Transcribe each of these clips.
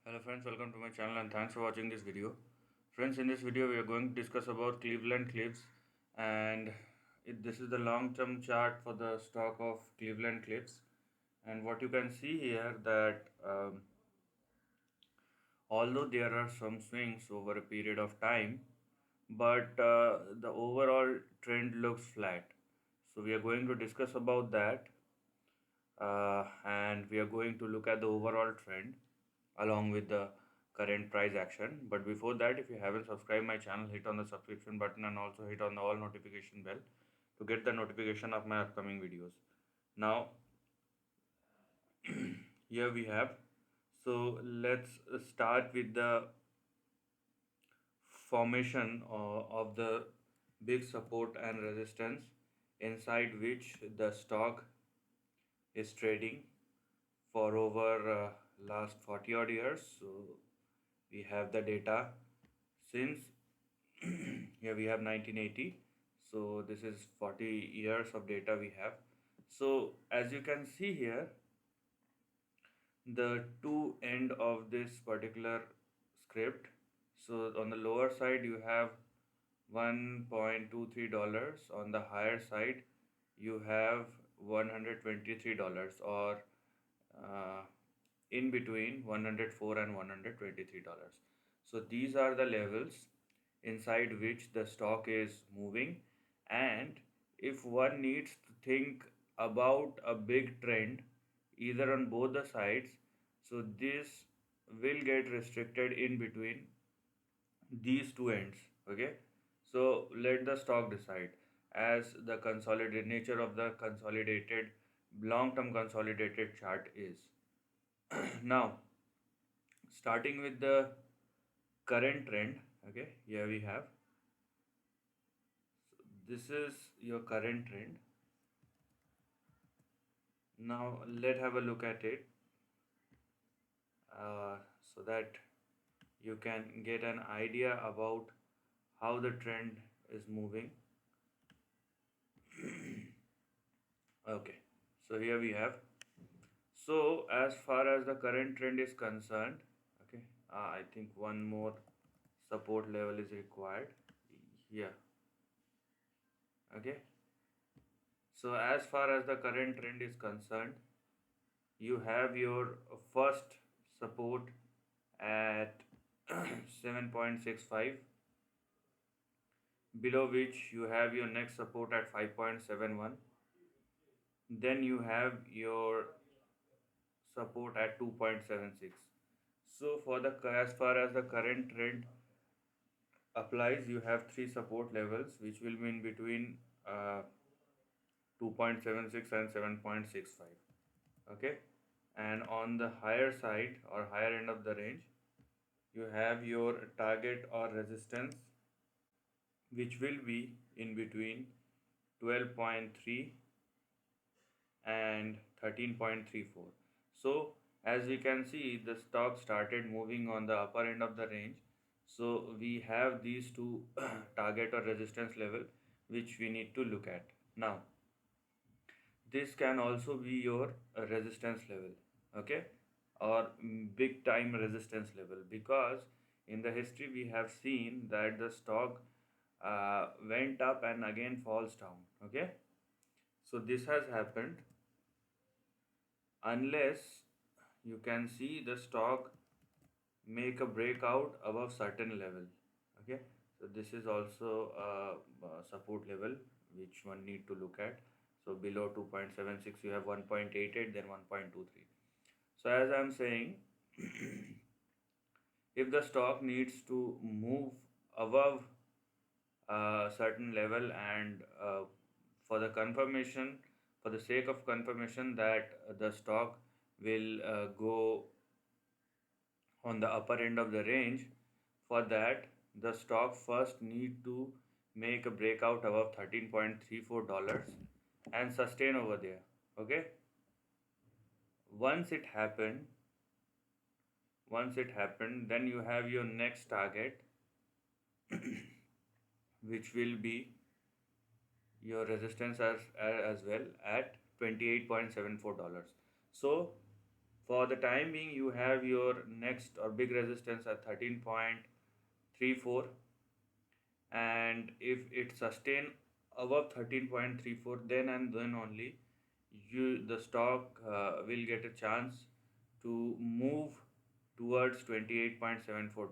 Hello friends, welcome to my channel and thanks for watching this video. Friends, in this video we are going to discuss about Cleveland Cliffs, and this is the long-term chart for the stock of Cleveland Cliffs. And what you can see here that although there are some swings over a period of time, but the overall trend looks flat. So we are going to discuss about that, and we are going to look at the overall trend along with the current price action. But before that, if you haven't subscribed my channel, hit on the subscription button and also hit on the all notification bell to get the notification of my upcoming videos. Now here we have, so let's start with the formation of the big support and resistance inside which the stock is trading for over last 40 odd years. So we have the data since here we have 1980. So this is 40 years of data we have. So as you can see here, the two end of this particular script. So on the lower side you have $1.23. On the higher side you have $123, or uh, in between 104 and $123. So these are the levels inside which the stock is moving, and if one needs to think about a big trend either on both the sides, so this will get restricted in between these two ends. Okay, so let the stock decide as the consolidated nature of the consolidated long term consolidated chart is. Now starting with the current trend, okay, here we have, so this is your current trend. Now let's have a look at it, so that you can get an idea about how the trend is moving. Okay, so here we have, so as far as the current trend is concerned, okay, I think one more support level is required here. Okay, so as far as the current trend is concerned, you have your first support at 7.65, below which you have your next support at 5.71, then you have your support at 2.76. So for the as far as the current trend applies, you have three support levels which will be in between 2.76 and 7.65. Okay, and on the higher side or higher end of the range, you have your target or resistance which will be in between 12.3 and 13.34. So as we can see, the stock started moving on the upper end of the range. So we have these two target or resistance level which we need to look at. Now this can also be your resistance level, okay, or big time resistance level, because in the history we have seen that the stock went up and again falls down. Okay, so this has happened unless you can see the stock make a breakout above certain level. Okay, so this is also a support level which one need to look at. So below 2.76 you have 1.88, then 1.23. So as I'm saying, if the stock needs to move above a certain level, and for the confirmation, for the sake of confirmation that the stock will go on the upper end of the range, for that the stock first need to make a breakout above $13.34 and sustain over there. Okay, once it happened, then you have your next target which will be your resistance as well at $28.74. So For the time being, you have your next or big resistance at 13.34, and if it sustain above 13.34, then and then only the stock will get a chance to move towards $28.74,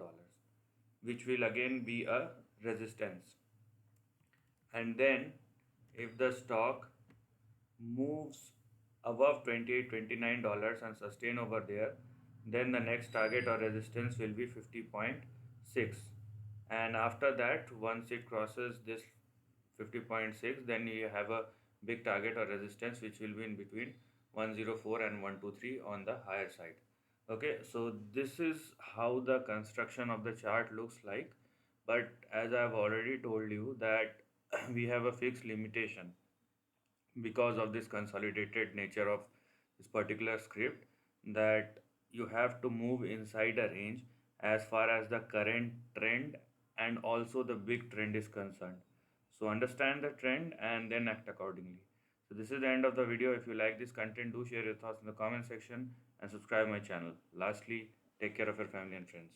which will again be a resistance. And then if the stock moves above 28 $29 and sustain over there, then the next target or resistance will be 50.6. And after that, once it crosses this 50.6, then you have a big target or resistance which will be in between 104 and 123 on the higher side. Okay, so this is how the construction of the chart looks like. But as I've already told you that we have a fixed limitation because of this consolidated nature of this particular script, that you have to move inside a range as far as the current trend and also the big trend is concerned. So understand the trend and then act accordingly. So this is the end of the video. If you like this content, do share your thoughts in the comment section and subscribe my channel. Lastly, take care of your family and friends.